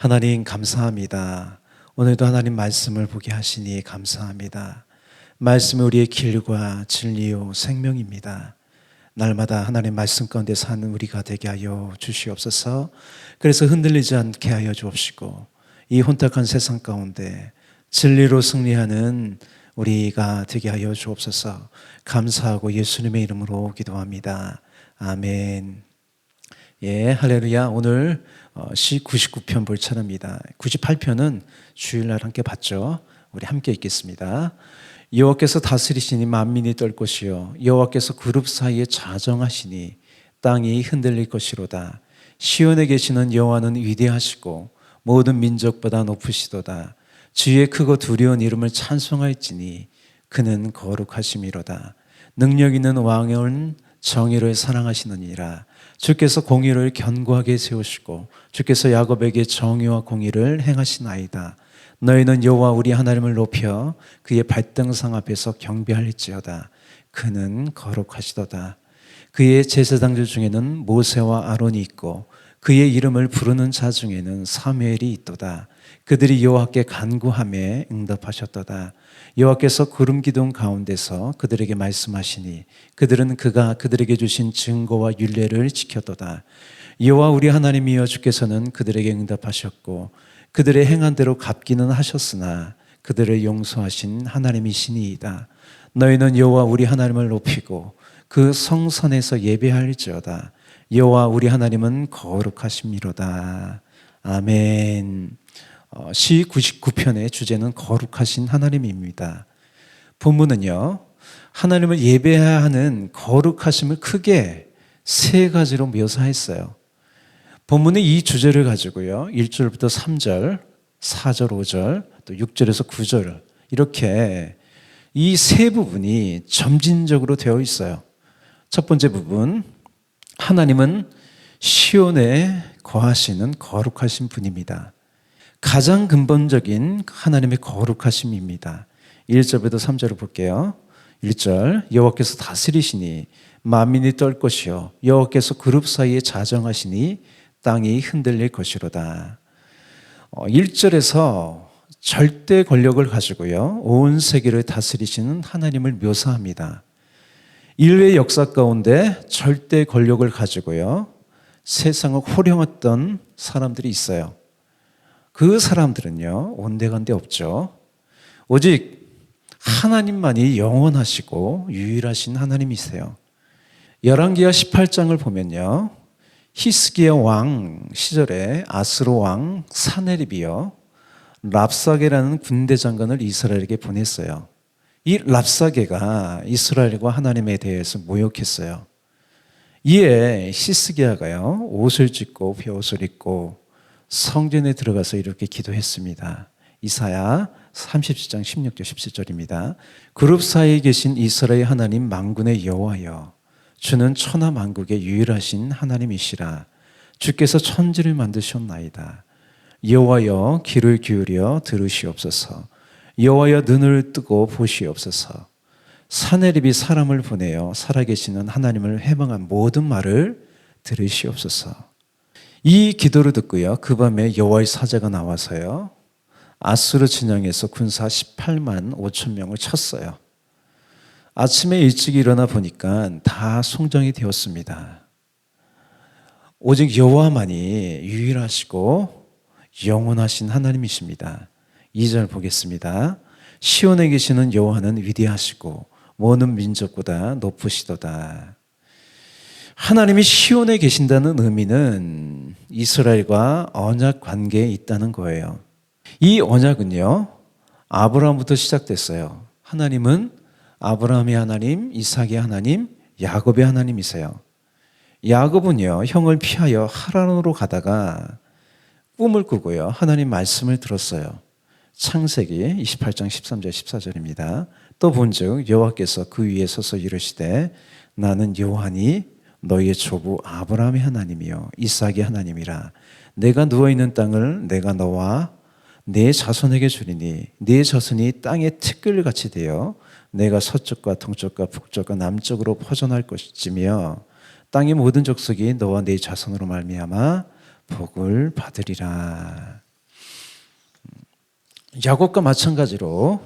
하나님 감사합니다. 오늘도 하나님 말씀을 보게 하시니 감사합니다. 말씀이 우리의 길과 진리요 생명입니다. 날마다 하나님 말씀 가운데 사는 우리가 되게 하여 주시옵소서. 그래서 흔들리지 않게 하여 주옵시고 이 혼탁한 세상 가운데 진리로 승리하는 우리가 되게 하여 주옵소서. 감사하고 예수님의 이름으로 기도합니다. 아멘. 예, 할렐루야. 오늘 시 99편 볼 차례입니다. 98편은 주일날 함께 봤죠. 우리 함께 읽겠습니다. 여호와께서 다스리시니 만민이 떨 것이요 여호와께서 그룹 사이에 자정하시니 땅이 흔들릴 것이로다. 시온에 계시는 여호와는 위대하시고 모든 민족보다 높으시도다. 주의 크고 두려운 이름을 찬송할지니 그는 거룩하심이로다. 능력 있는 왕은 정의를 사랑하시느니라. 주께서 공의를 견고하게 세우시고 주께서 야곱에게 정의와 공의를 행하시나이다. 너희는 여호와 우리 하나님을 높여 그의 발등상 앞에서 경배할지어다. 그는 거룩하시도다. 그의 제사장들 중에는 모세와 아론이 있고 그의 이름을 부르는 자 중에는 사무엘이 있도다. 그들이 여호와께 간구하며 응답하셨도다. 여호와께서 구름 기둥 가운데서 그들에게 말씀하시니 그들은 그가 그들에게 주신 증거와 율례를 지켰도다. 여호와 우리 하나님이여 주께서는 그들에게 응답하셨고 그들의 행한 대로 갚기는 하셨으나 그들을 용서하신 하나님이시니이다. 너희는 여호와 우리 하나님을 높이고 그 성산에서 예배할지어다. 여호와 우리 하나님은 거룩하심이로다. 아멘. 시 99편의 주제는 거룩하신 하나님입니다. 본문은요, 하나님을 예배해야 하는 거룩하심을 크게 세 가지로 묘사했어요. 본문은 이 주제를 가지고요, 1절부터 3절, 4절, 5절, 또 6절에서 9절 이렇게 이 세 부분이 점진적으로 되어 있어요. 첫 번째 부분, 하나님은 시온에 거하시는 거룩하신 분입니다. 가장 근본적인 하나님의 거룩하심입니다. 1절부터 3절을 볼게요. 1절, 여호와께서 다스리시니 만민이 떨 것이요 여호와께서 그룹 사이에 자정하시니 땅이 흔들릴 것이로다. 1절에서 절대 권력을 가지고요 온 세계를 다스리시는 하나님을 묘사합니다. 인류의 역사 가운데 절대 권력을 가지고요 세상을 호령했던 사람들이 있어요. 그 사람들은요 온데간데 없죠. 오직 하나님만이 영원하시고 유일하신 하나님이세요. 열왕기하 18장을 보면요 히스기야 왕 시절에 아스로 왕 사네립이요 랍사게라는 군대 장관을 이스라엘에게 보냈어요. 이 랍사게가 이스라엘과 하나님에 대해서 모욕했어요. 이에 히스기야가요 옷을 찢고 베옷을 입고 성전에 들어가서 이렇게 기도했습니다. 이사야 37장 16절 17절입니다. 그룹 사이에 계신 이스라엘 하나님 만군의 여호와여, 주는 천하 만국의 유일하신 하나님이시라. 주께서 천지를 만드셨나이다. 여호와여 귀를 기울여 들으시옵소서. 여호와여 눈을 뜨고 보시옵소서. 사네립이 사람을 보내어 살아계시는 하나님을 회방한 모든 말을 들으시옵소서. 이 기도를 듣고요 그 밤에 여호와의 사자가 나와서요 아수르 진영에서 군사 18만 5천 명을 쳤어요. 아침에 일찍 일어나 보니까 다 송정이 되었습니다. 오직 여호와만이 유일하시고 영원하신 하나님이십니다. 2절 보겠습니다. 시온에 계시는 여호와는 위대하시고 모든 민족보다 높으시도다. 하나님이 시온에 계신다는 의미는 이스라엘과 언약 관계에 있다는 거예요. 이 언약은요 아브라함부터 시작됐어요. 하나님은 아브라함의 하나님, 이삭의 하나님, 야곱의 하나님이세요. 야곱은요 형을 피하여 하란으로 가다가 꿈을 꾸고요 하나님 말씀을 들었어요. 창세기 28장 13절 14절입니다. 또 본즉 여호와께서 그 위에 서서 이르시되 나는 여호와니 너희의 조부 아브라함의 하나님이요 이삭의 하나님이라. 내가 누워있는 땅을 내가 너와 내 자손에게 주리니 네 자손이 땅의 티끌같이 되어 내가 서쪽과 동쪽과 북쪽과 남쪽으로 퍼져날 것이며 땅의 모든 족속이 너와 네 자손으로 말미암아 복을 받으리라. 야곱과 마찬가지로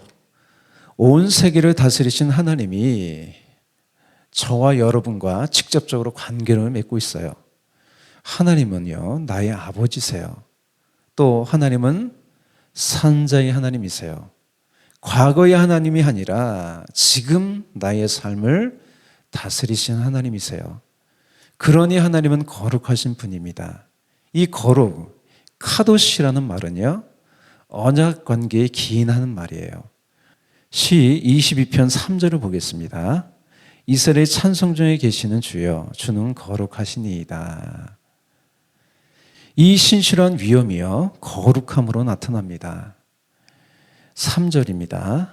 온 세계를 다스리신 하나님이 저와 여러분과 직접적으로 관계를 맺고 있어요. 하나님은요, 나의 아버지세요. 또 하나님은 산자의 하나님이세요. 과거의 하나님이 아니라 지금 나의 삶을 다스리신 하나님이세요. 그러니 하나님은 거룩하신 분입니다. 이 거룩, 카도시라는 말은요, 언약 관계에 기인하는 말이에요. 시 22편 3절을 보겠습니다. 이스라엘 찬송 중에 계시는 주여, 주는 거룩하시니이다. 이 신실한 위엄이요, 거룩함으로 나타납니다. 3절입니다.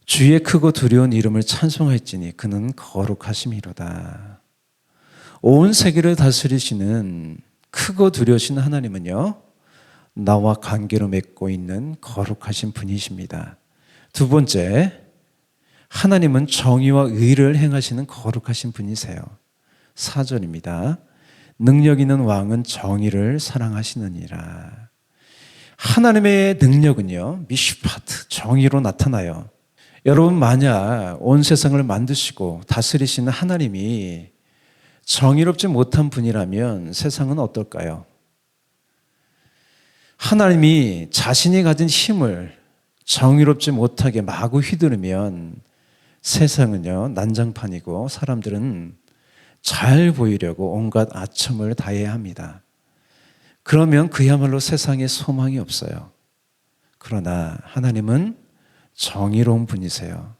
주의 크고 두려운 이름을 찬송할지니 그는 거룩하심이로다. 온 세계를 다스리시는 크고 두려우신 하나님은요, 나와 관계로 맺고 있는 거룩하신 분이십니다. 두 번째, 하나님은 정의와 의를 행하시는 거룩하신 분이세요. 4절입니다. 능력 있는 왕은 정의를 사랑하시느니라. 하나님의 능력은요, 미슈파트, 정의로 나타나요. 여러분, 만약 온 세상을 만드시고 다스리시는 하나님이 정의롭지 못한 분이라면 세상은 어떨까요? 하나님이 자신이 가진 힘을 정의롭지 못하게 마구 휘두르면 세상은요, 난장판이고 사람들은 잘 보이려고 온갖 아첨을 다해야 합니다. 그러면 그야말로 세상에 소망이 없어요. 그러나 하나님은 정의로운 분이세요.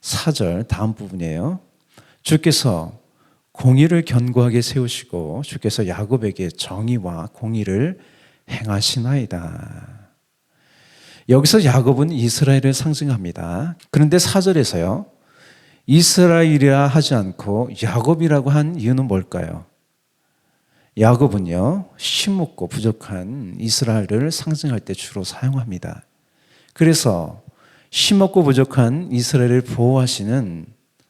4절 다음 부분이에요. 주께서 공의를 견고하게 세우시고 주께서 야곱에게 정의와 공의를 행하시나이다. 여기서 야곱은 이스라엘을 상징합니다. 그런데 4절에서요, 이스라엘이라 하지 않고 야곱이라고 한 이유는 뭘까요? 야곱은요, 힘없고 부족한 이스라엘을 상징할 때 주로 사용합니다. 그래서 힘없고 부족한 이스라엘을 보호하시는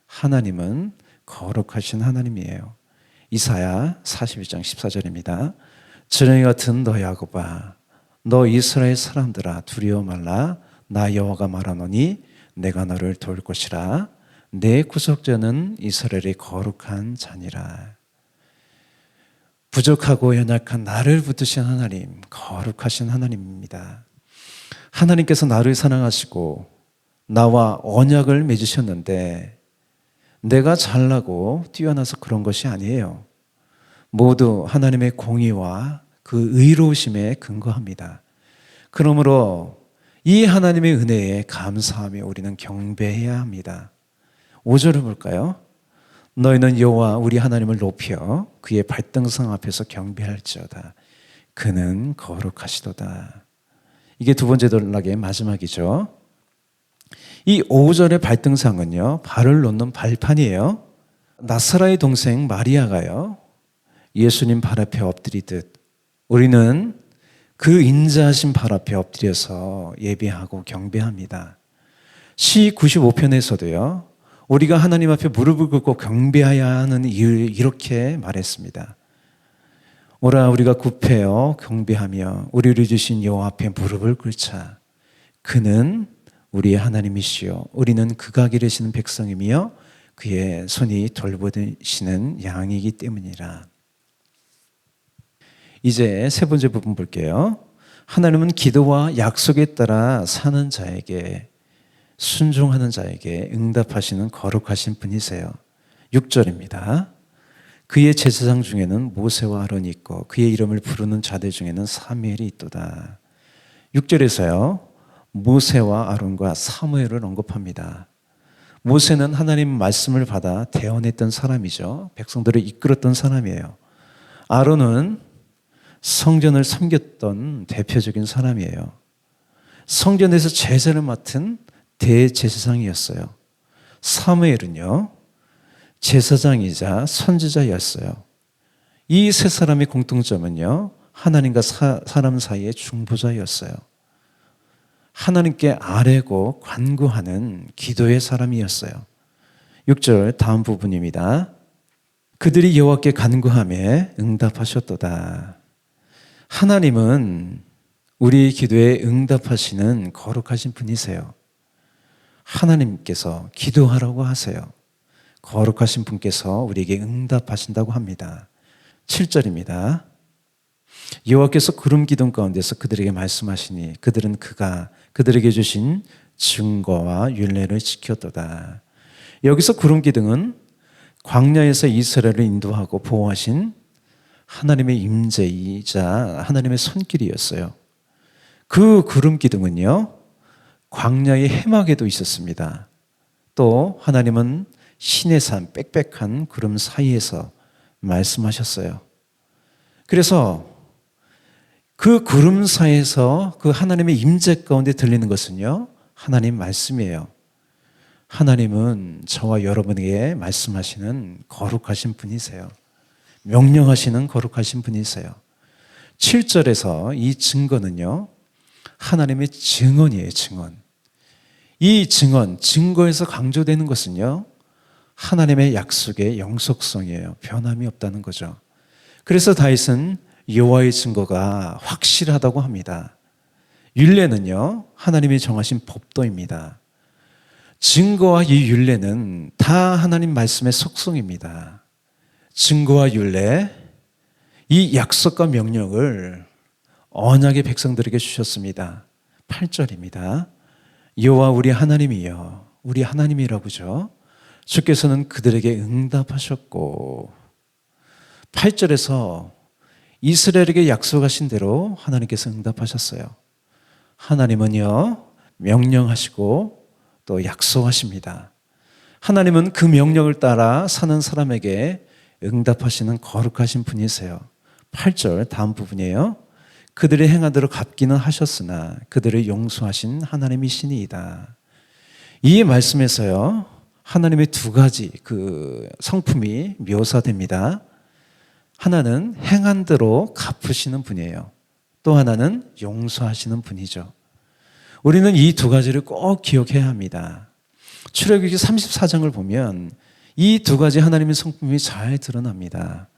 하나님은 거룩하신 하나님이에요. 이사야 42장 14절입니다. 지렁이 같은 너 야곱아, 너 이스라엘 사람들아 두려워 말라. 나 여호와가 말하노니 내가 너를 도울 것이라. 내 구속자는 이스라엘의 거룩한 자니라. 부족하고 연약한 나를 붙드신 하나님, 거룩하신 하나님입니다. 하나님께서 나를 사랑하시고 나와 언약을 맺으셨는데 내가 잘나고 뛰어나서 그런 것이 아니에요. 모두 하나님의 공의와 그 의로우심에 근거합니다. 그러므로 이 하나님의 은혜에 감사하며 우리는 경배해야 합니다. 5절을 볼까요? 너희는 여호와 우리 하나님을 높여 그의 발등상 앞에서 경배할지어다. 그는 거룩하시도다. 이게 두 번째 단락의 마지막이죠. 이 5절의 발등상은요, 발을 놓는 발판이에요. 나사라의 동생 마리아가요, 예수님 발 앞에 엎드리듯 우리는 그 인자하신 발 앞에 엎드려서 예배하고 경배합니다. 시 95편에서도요, 우리가 하나님 앞에 무릎을 꿇고 경배해야 하는 이유를 이렇게 말했습니다. 오라 우리가 굽하여 경배하며 우리를 주신 여호와 앞에 무릎을 꿇자. 그는 우리의 하나님이시요 우리는 그가 기르시는 백성이며 그의 손이 돌보시는 양이기 때문이라. 이제 세 번째 부분 볼게요. 하나님은 기도와 약속에 따라 사는 자에게, 순종하는 자에게 응답하시는 거룩하신 분이세요. 6절입니다. 그의 제사장 중에는 모세와 아론이 있고 그의 이름을 부르는 자들 중에는 사무엘이 있도다. 6절에서요, 모세와 아론과 사무엘을 언급합니다. 모세는 하나님 말씀을 받아 대언했던 사람이죠. 백성들을 이끌었던 사람이에요. 아론은 성전을 섬겼던 대표적인 사람이에요. 성전에서 제사를 맡은 대제사장이었어요. 사무엘은요, 제사장이자 선지자였어요. 이 세 사람의 공통점은요, 하나님과 사람 사이의 중보자였어요. 하나님께 아뢰고 간구하는 기도의 사람이었어요. 6절 다음 부분입니다. 그들이 여호와께 간구하며 응답하셨도다. 하나님은 우리 기도에 응답하시는 거룩하신 분이세요. 하나님께서 기도하라고 하세요. 거룩하신 분께서 우리에게 응답하신다고 합니다. 7절입니다. 여호와께서 구름 기둥 가운데서 그들에게 말씀하시니 그들은 그가 그들에게 주신 증거와 율례를 지켰도다. 여기서 구름 기둥은 광야에서 이스라엘을 인도하고 보호하신 하나님의 임재이자 하나님의 손길이었어요. 그 구름 기둥은요, 광야의 해막에도 있었습니다. 또 하나님은 시내산 빽빽한 구름 사이에서 말씀하셨어요. 그래서 그 구름 사이에서 그 하나님의 임재 가운데 들리는 것은요, 하나님 말씀이에요. 하나님은 저와 여러분에게 말씀하시는 거룩하신 분이세요. 명령하시는 거룩하신 분이세요. 7절에서 이 증거는요, 하나님의 증언이에요, 증언. 이 증언, 증거에서 강조되는 것은요, 하나님의 약속의 영속성이에요. 변함이 없다는 거죠. 그래서 다윗은 여호와의 증거가 확실하다고 합니다. 율례는요, 하나님이 정하신 법도입니다. 증거와 이 율례는 다 하나님 말씀의 속성입니다. 증거와 율례, 이 약속과 명령을 언약의 백성들에게 주셨습니다. 8절입니다. 여호와 우리 하나님이여, 우리 하나님이라고죠. 주께서는 그들에게 응답하셨고, 8절에서 이스라엘에게 약속하신 대로 하나님께서 응답하셨어요. 하나님은요, 명령하시고 또 약속하십니다. 하나님은 그 명령을 따라 사는 사람에게 응답하시는 거룩하신 분이세요. 8절 다음 부분이에요. 그들의 행한 대로 갚기는 하셨으나 그들을 용서하신 하나님이시니이다. 이 말씀에서요, 하나님의 두 가지 그 성품이 묘사됩니다. 하나는 행한 대로 갚으시는 분이에요. 또 하나는 용서하시는 분이죠. 우리는 이 두 가지를 꼭 기억해야 합니다. 출애굽기 34장을 보면 이 두 가지 하나님의 성품이 잘 드러납니다.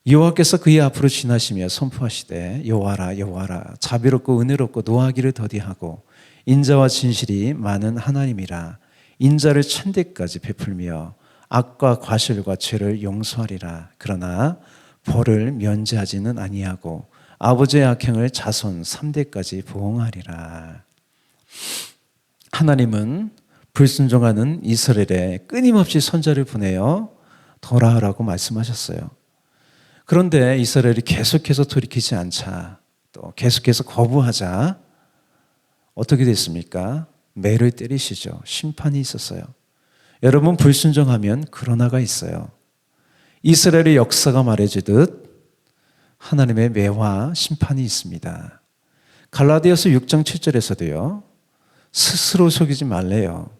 여호와께서 그의 앞으로 지나시며 선포하시되 여호와라 여호와라 자비롭고 은혜롭고 노하기를 더디하고 인자와 진실이 많은 하나님이라. 인자를 천대까지 베풀며 악과 과실과 죄를 용서하리라. 그러나 벌을 면제하지는 아니하고 아버지의 악행을 자손 3대까지 보응하리라. 하나님은 불순종하는 이스라엘에 끊임없이 선자를 보내어 돌아오라고 말씀하셨어요. 그런데 이스라엘이 계속해서 돌이키지 않자, 또 계속해서 거부하자 어떻게 됐습니까? 매를 때리시죠. 심판이 있었어요. 여러분, 불순종하면 그러나가 있어요. 이스라엘의 역사가 말해주듯 하나님의 매와 심판이 있습니다. 갈라디아서 6장 7절에서도요, 스스로 속이지 말래요.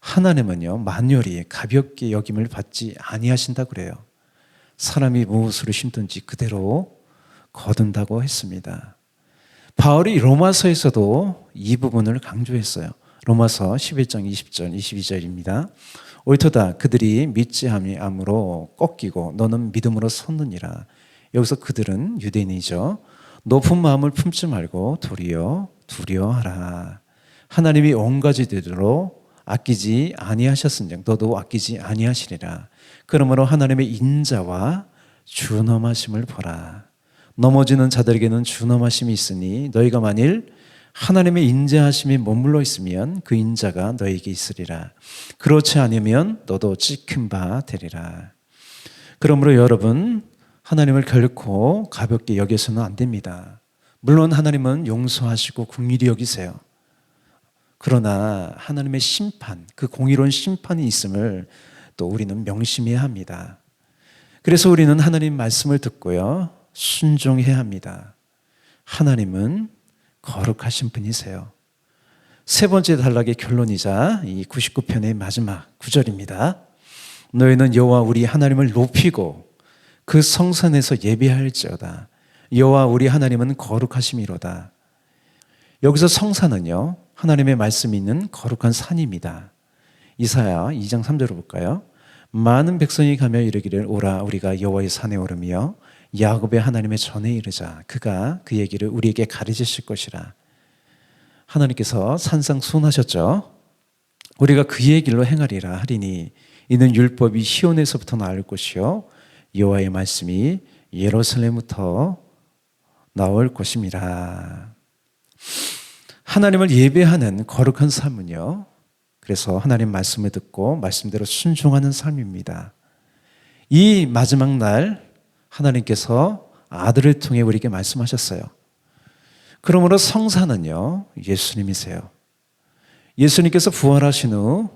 하나님은요, 만열이 가볍게 여김을 받지 아니하신다 그래요. 사람이 무엇으로 심든지 그대로 거둔다고 했습니다. 바울이 로마서에서도 이 부분을 강조했어요. 로마서 11장 20절 22절입니다. 옳도다 그들이 믿지 아니함으로 꺾이고 너는 믿음으로 섰느니라. 여기서 그들은 유대인이죠. 높은 마음을 품지 말고 도리어 두려워하라. 하나님이 온 가지대로 아끼지 아니하셨은즉 너도 아끼지 아니하시리라. 그러므로 하나님의 인자와 준엄하심을 보라. 넘어지는 자들에게는 준엄하심이 있으니 너희가 만일 하나님의 인자하심이 머물러 있으면 그 인자가 너희에게 있으리라. 그렇지 않으면 너도 찍힌 바 되리라. 그러므로 여러분, 하나님을 결코 가볍게 여겨서는 안 됩니다. 물론 하나님은 용서하시고 긍휼히 여기세요. 그러나 하나님의 심판, 그 공의로운 심판이 있음을 또 우리는 명심해야 합니다. 그래서 우리는 하나님 말씀을 듣고요, 순종해야 합니다. 하나님은 거룩하신 분이세요. 세 번째 단락의 결론이자 이 99편의 마지막 구절입니다. 너희는 여호와 우리 하나님을 높이고 그 성산에서 예배할지어다. 여호와 우리 하나님은 거룩하심이로다. 여기서 성산은요, 하나님의 말씀이 있는 거룩한 산입니다. 이사야 2장 3절을 볼까요? 많은 백성이 가며 이르기를 오라 우리가 여호와의 산에 오르며 야곱의 하나님의 전에 이르자 그가 그 얘기를 우리에게 가르치실 것이라. 하나님께서 산상수훈하셨죠. 우리가 그의 길로 행하리라 하리니 이는 율법이 시온에서부터 나올 것이요 여호와의 말씀이 예루살렘부터 나올 것임이라. 하나님을 예배하는 거룩한 삶은요, 그래서 하나님 말씀을 듣고 말씀대로 순종하는 삶입니다. 이 마지막 날 하나님께서 아들을 통해 우리에게 말씀하셨어요. 그러므로 성사는요, 예수님이세요. 예수님께서 부활하신 후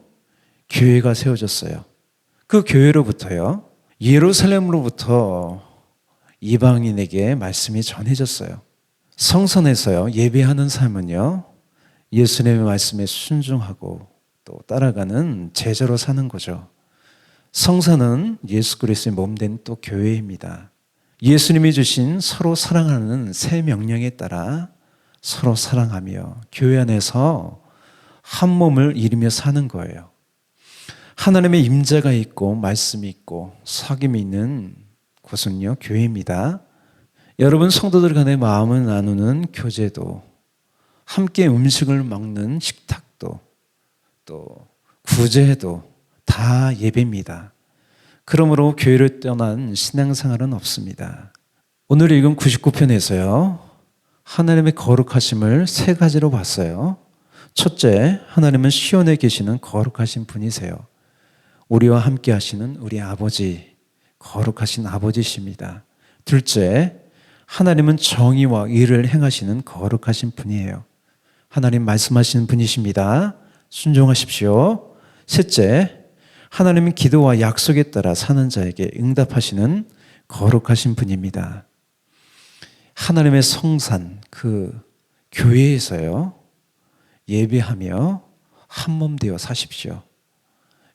교회가 세워졌어요. 그 교회로부터요, 예루살렘으로부터 이방인에게 말씀이 전해졌어요. 성선에서요, 예배하는 삶은요, 예수님의 말씀에 순종하고 또 따라가는 제자로 사는 거죠. 성사는 예수 그리스도의 몸된 또 교회입니다. 예수님이 주신 서로 사랑하는 새 명령에 따라 서로 사랑하며 교회 안에서 한 몸을 이루며 사는 거예요. 하나님의 임재가 있고 말씀이 있고 사귐이 있는 곳은요, 교회입니다. 여러분 성도들 간의 마음을 나누는 교제도, 함께 음식을 먹는 식탁도, 또 구제도 다 예배입니다. 그러므로 교회를 떠난 신앙생활은 없습니다. 오늘 읽은 99편에서요, 하나님의 거룩하심을 세 가지로 봤어요. 첫째, 하나님은 시온에 계시는 거룩하신 분이세요. 우리와 함께 하시는 우리 아버지, 거룩하신 아버지십니다. 둘째, 하나님은 정의와 의를 행하시는 거룩하신 분이에요. 하나님 말씀하시는 분이십니다. 순종하십시오. 셋째, 하나님은 기도와 약속에 따라 사는 자에게 응답하시는 거룩하신 분입니다. 하나님의 성산, 그 교회에서요, 예배하며 한 몸 되어 사십시오.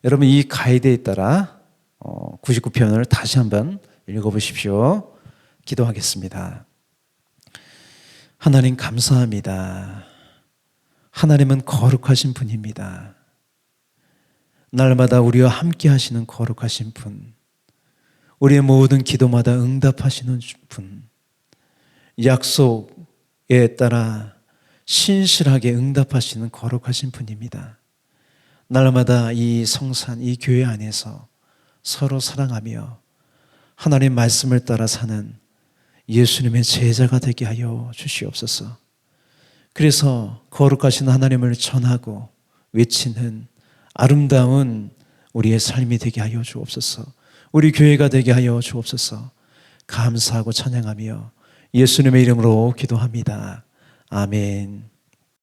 여러분 이 가이드에 따라 99편을 다시 한번 읽어보십시오. 기도하겠습니다. 하나님 감사합니다. 하나님은 거룩하신 분입니다. 날마다 우리와 함께 하시는 거룩하신 분, 우리의 모든 기도마다 응답하시는 분, 약속에 따라 신실하게 응답하시는 거룩하신 분입니다. 날마다 이 성산, 이 교회 안에서 서로 사랑하며 하나님 말씀을 따라 사는 예수님의 제자가 되게 하여 주시옵소서. 그래서 거룩하신 하나님을 전하고 외치는 아름다운 우리의 삶이 되게 하여 주옵소서. 우리 교회가 되게 하여 주옵소서. 감사하고 찬양하며 예수님의 이름으로 기도합니다. 아멘.